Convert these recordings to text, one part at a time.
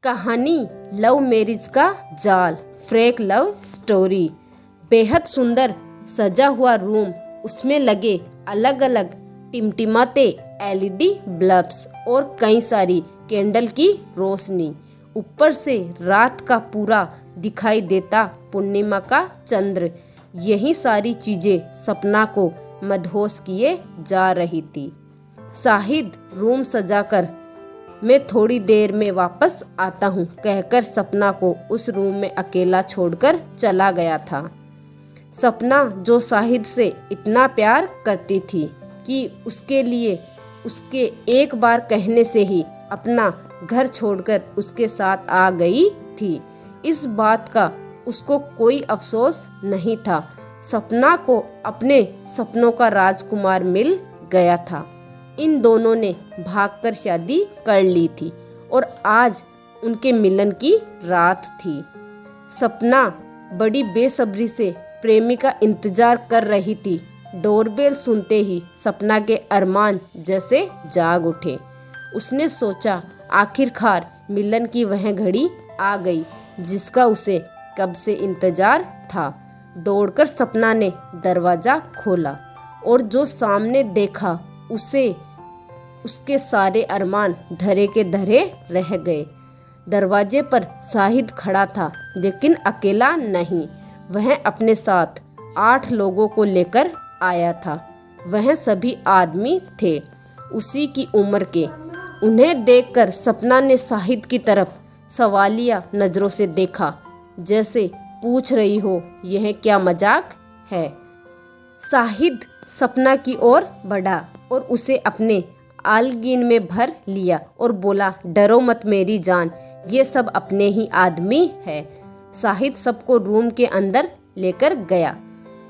कहानी love marriage का जाल, फेक लव स्टोरी। बेहद सुंदर सजा हुआ रूम, उसमें लगे अलग अलग टिमटिमाते एलईडी बल्ब्स और कई सारी कैंडल की रोशनी। ऊपर से रात का पूरा दिखाई देता पूर्णिमा का चंद्र। यही सारी चीजें सपना को मदहोश किए जा रही थी। शाहिद रूम सजाकर मैं थोड़ी देर में वापस आता हूँ कहकर सपना को उस रूम में अकेला छोड़कर चला गया था। सपना जो शाहिद से इतना प्यार करती थी कि उसके लिए उसके एक बार कहने से ही अपना घर छोड़कर उसके साथ आ गई थी, इस बात का उसको कोई अफसोस नहीं था। सपना को अपने सपनों का राजकुमार मिल गया था। इन दोनों ने भागकर शादी कर ली थी और आज उनके मिलन की रात थी। सपना बड़ी बेसब्री से प्रेमी का इंतजार कर रही थी। डोरबेल सुनते ही सपना के अरमान जैसे जाग उठे। उसने सोचा आखिरकार मिलन की वह घड़ी आ गई जिसका उसे कब से इंतजार था। दौड़कर सपना ने दरवाजा खोला और जो सामने देखा उसके सारे अरमान धरे के धरे रह गए। दरवाजे पर शाहिद खड़ा था, लेकिन अकेला नहीं। वह अपने साथ 8 लोगों को लेकर आया था। वह सभी आदमी थे उसी की उम्र के। उन्हें देखकर सपना ने शाहिद की तरफ सवालिया नजरों से देखा, जैसे पूछ रही हो यह क्या मजाक है। शाहिद सपना की ओर बढ़ा और उसे अपने आलगीन में भर लिया और बोला, डरो मत मेरी जान, ये सब अपने ही आदमी है। शाहिद सबको रूम के अंदर लेकर गया।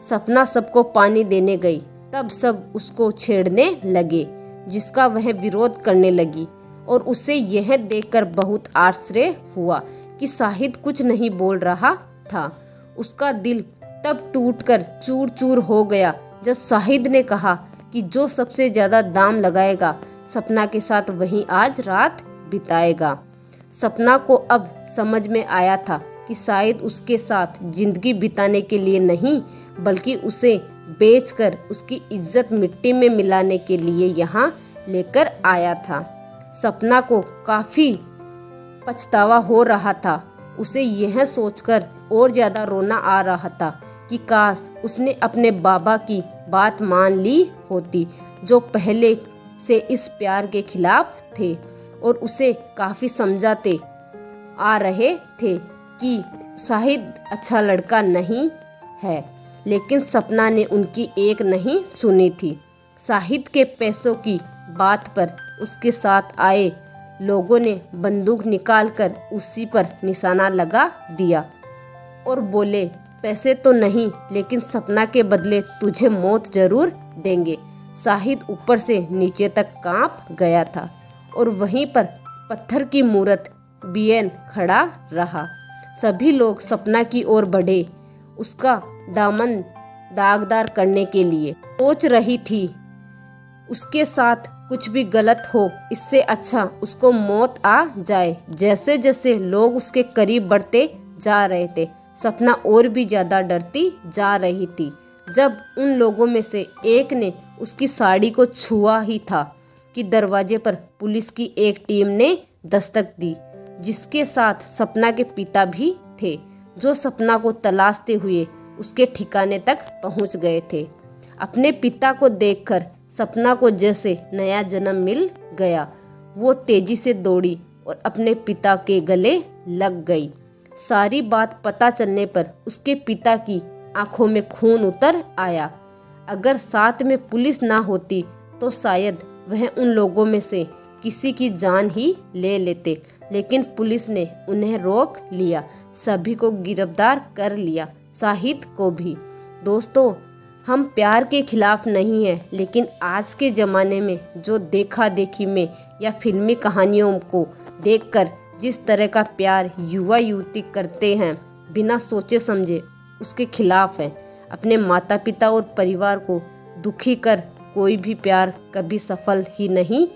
सपना सबको पानी देने गई, तब सब उसको छेड़ने लगे, जिसका वह विरोध करने लगी और उसे यह देखकर बहुत आश्चर्य हुआ कि शाहिद कुछ नहीं बोल रहा था। उसका दिल तब टूटकर चूर चूर हो गया जब शाहिद ने कहा कि जो सबसे ज्यादा दाम लगाएगा सपना के साथ वही आज रात बिताएगा। सपना को अब समझ में आया था कि शायद उसके साथ जिंदगी बिताने के लिए नहीं, बल्कि उसे बेचकर उसकी इज्जत मिट्टी में मिलाने के लिए यहाँ लेकर आया था। सपना को काफी पछतावा हो रहा था। उसे यह सोचकर और ज्यादा रोना आ रहा था कि काश उसने अपने बाबा की बात मान ली होती, जो पहले से इस प्यार के खिलाफ थे और उसे काफी समझाते आ रहे थे कि शाहिद अच्छा लड़का नहीं है। लेकिन सपना ने उनकी एक नहीं सुनी थी। शाहिद के पैसों की बात पर उसके साथ आए लोगों ने बंदूक निकालकर उसी पर निशाना लगा दिया और बोले, पैसे तो नहीं, लेकिन सपना के बदले तुझे मौत जरूर देंगे। शाहिद ऊपर से नीचे तक कांप गया था और वहीं पर पत्थर की मूरत बियन खड़ा रहा। सभी लोग सपना की ओर बढ़े, उसका दामन दागदार करने के लिए। सोच रही थी उसके साथ कुछ भी गलत हो, इससे अच्छा उसको मौत आ जाए। जैसे जैसे लोग उसके करीब बढ़ते जा रहे थे, सपना और भी ज्यादा डरती जा रही थी। जब उन लोगों में से एक ने उसकी साड़ी को छुआ ही था कि दरवाजे पर पुलिस की एक टीम ने दस्तक दी, जिसके साथ सपना के पिता भी थे, जो सपना को तलाशते हुए उसके ठिकाने तक पहुंच गए थे। अपने पिता को देखकर सपना को जैसे नया जन्म मिल गया। वो तेजी से दौड़ी और अपने पिता के गले लग गई। सारी बात पता चलने पर उसके पिता की आंखों में खून उतर आया। अगर साथ में पुलिस ना होती तो शायद वह उन लोगों में से किसी की जान ही ले लेते, लेकिन पुलिस ने उन्हें रोक लिया, सभी को गिरफ्तार कर लिया, शाहिद को भी। दोस्तों, हम प्यार के खिलाफ नहीं हैं, लेकिन आज के ज़माने में जो देखा देखी में या फिल्मी कहानियों को देखकर जिस तरह का प्यार युवा युवती करते हैं बिना सोचे समझे, उसके खिलाफ है। अपने माता पिता और परिवार को दुखी कर कोई भी प्यार कभी सफल ही नहीं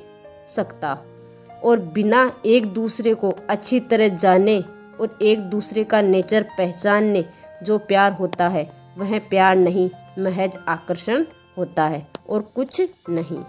सकता। और बिना एक दूसरे को अच्छी तरह जाने और एक दूसरे का नेचर पहचानने जो प्यार होता है वह प्यार नहीं, महज आकर्षण होता है और कुछ नहीं।